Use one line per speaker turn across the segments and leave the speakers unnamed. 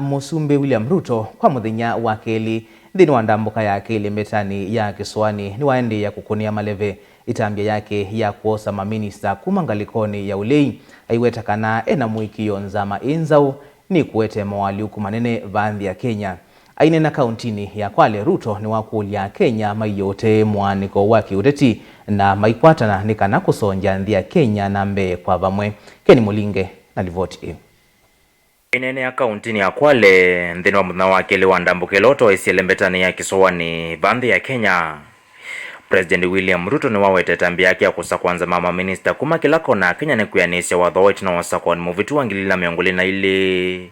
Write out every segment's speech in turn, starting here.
Musumbi William Ruto kwa muthenya wa keli thini wa ndambuka ya keli metani ya Kisuani ni waendi ya kukunia maleve itambia yake ya kuosa maminista kuma ngalikoni ya ulei aiweta kana ena muikio nzama inzau ni kuwete mawaliuku manene vaandhi ya Kenya. Aine na kauntini ya Kwale, Ruto ni wakulia Kenya mayote mwaniko waki uteti na maikwatana ni kana kusonja ndhi ya Kenya na mbe kwa vamwe. Keni Mulinge na livoti.
Inene ya kauntini ya Kwale nthini wa muthenya wa keli wa ndambuka iloto isielembetani ya Kisuani vaandhi ya Kenya. President William Ruto ni wawete tambia yake ya kusa kwanza mama minister kuma kila kona Kenya ni kuyanisya wathoiti na wasakwa ni muvitu wangilila miongoli na ili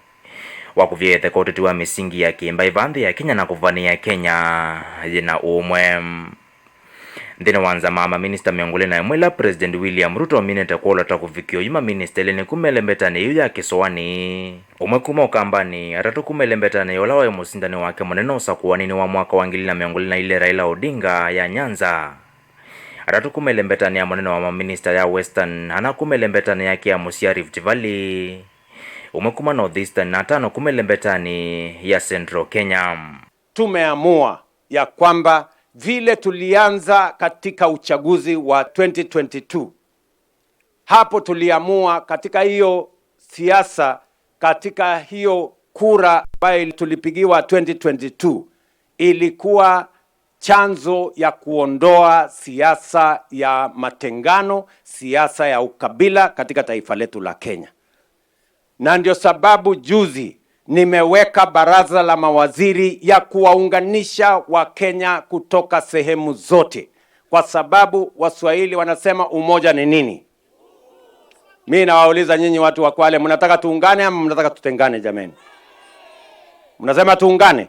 wakuvyethe kwa uteti wa misingi ya kimba ivandhi ya Kenya na kuvania Kenya yina umwe. Nthini wanza mama minister miongoli na mwila President William Ruto minete kuolota kuvikio yuma minister ilini kumelembetani yu ya Kisuani. Umwe kuma ukambani atatu kumelembetani yola wa musindani wake mweneno usakuwanini wa mwaka wangili na miongoli na ile Raila Odinga ya Nyanza. Atatu kumelembetani ya mweneno wa maminister ya Western hana kumelembetani yake ya Musia Rift Valley. Umekuma Northeastern na tano kumelembetani ya Central Kenya.
Tumeamua ya kwamba vile tulianza katika uchaguzi wa 2022, hapo tuliamua katika hiyo siasa, katika hiyo kura ambayo tulipigiwa 2022 ilikuwa chanzo ya kuondoa siasa ya matengano, siasa ya ukabila katika taifa letu la Kenya. Na ndio sababu juzi nimeweka baraza la mawaziri ya kuwaunganisha Wakenya kutoka sehemu zote, kwa sababu Waswahili wanasema umoja ni nini? Mimi nawauliza nyinyi watu wa Kwale, mnataka tuungane ama mnataka tutengane jameni? Mnasema tuungane?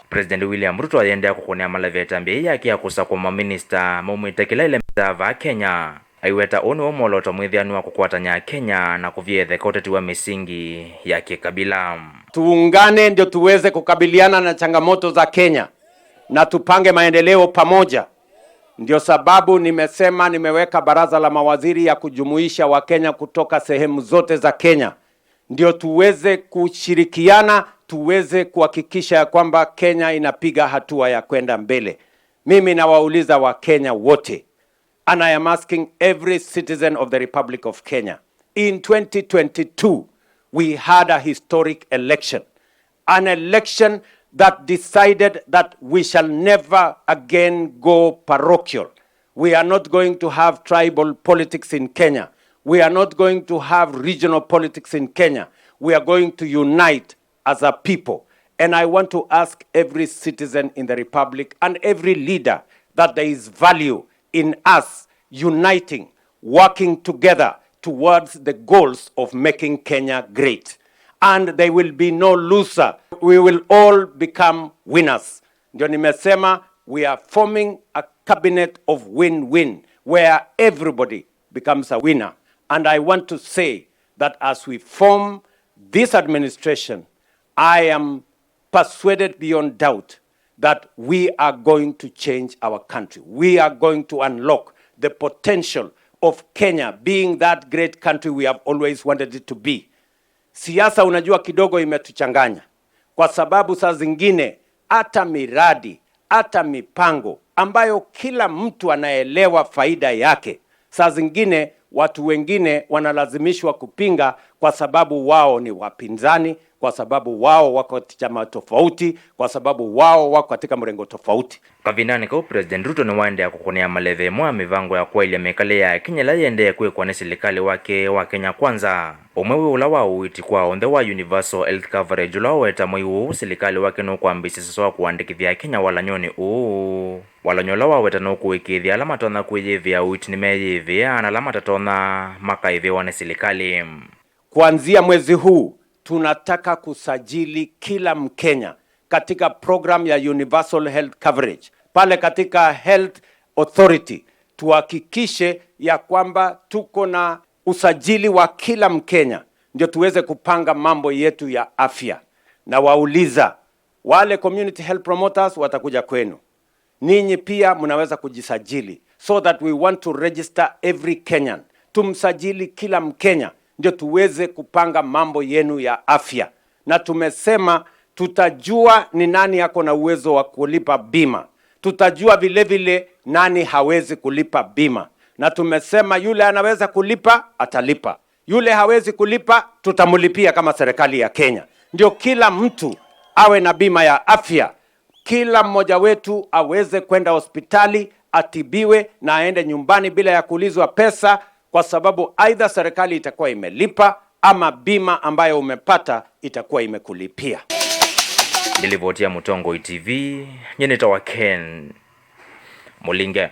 President William Ruto ayendea kukunia maleve tambia yake ya kusa kwa maminista mumwitekila ile mzava Kenya. Aiweta onu omoloto mwithianu wa kukwatanya Kenya na kuvyethe kwa uteti wa misingi ya kikabila.
Tuungane ndio tuweze kukabiliana na changamoto za Kenya na tupange maendeleo pamoja. Ndio sababu nimesema nimeweka baraza la mawaziri ya kujumuisha Wakenya kutoka sehemu zote za Kenya. Ndio tuweze kushirikiana, tuweze kuhakikisha ya kwamba Kenya inapiga hatua ya kwenda mbele. Mimi nawauliza Wakenya wote, and I am asking every citizen of the Republic of Kenya. In 2022, we had a historic election. An election that decided that we shall never again go parochial. We are not going to have tribal politics in Kenya. We are not going to have regional politics in Kenya. We are going to unite as a people. And I want to ask every citizen in the Republic and every leader that there is value in us uniting, working together towards the goals of making Kenya great. And there will be no loser. We will all become winners. Ndio nimesema we are forming a cabinet of win-win where everybody becomes a winner. And I want to say that as we form this administration, I am persuaded beyond doubt that we are going to change our country. We are going to unlock the potential of Kenya being that great country we have always wanted it to be. Siasa unajua kidogo imetuchanganya, kwa sababu saa zingine hata miradi, hata mipango ambayo kila mtu anaelewa faida yake, saa zingine watu wengine wanalazimishwa kupinga kwa sababu wao ni wapinzani, kwa sababu wao wako katika chama tofauti, kwa sababu wao wako katika mrengo tofauti.
Kavinani kwa President Ruto ni waendea kukunia maleve mwa mivango ya kwa ile mekale ya Kenya la yendea kwa na serikali wake wa Kenya kwanza. Umwewe ulawa uiti kwa on the wa universal health coverage ulawa weta mwiu serikali wake no kuambisi sasa kuandikithia Kenya wala nyoni wala nyolawa weta no kuwekithia alama tona kuyevia uiti nimeyevia na alama tatona makaive wana serikali.
Kuanzia mwezi huu tunataka kusajili kila Mkenya katika program ya universal health coverage. Pale katika health authority tuhakikishe ya kwamba tuko na usajili wa kila Mkenya ndio tuweze kupanga mambo yetu ya afya. Na wauliza wale community health promoters watakuja kwenu. Ninyi pia mnaweza kujisajili so that we want to register every Kenyan. Tumsajili kila Mkenya ndio tuweze kupanga mambo yenu ya afya. na tumesema tutajua ni nani ako na uwezo wa kulipa bima. Tutajua vile vile nani hawezi kulipa bima, na tumesema yule anaweza kulipa atalipa, yule hawezi kulipa tutamlipia kama serikali ya Kenya. Ndio kila mtu awe na bima ya afya, kila mmoja wetu aweze kwenda hospitali atibiwe na aende nyumbani bila ya kuulizwa pesa, kwa sababu aidha serikali itakuwa imelipa ama bima ambayo umepata itakuwa imekulipia.
Nilivotia Mutongo TV, nyeneta wa Ken Mulinge.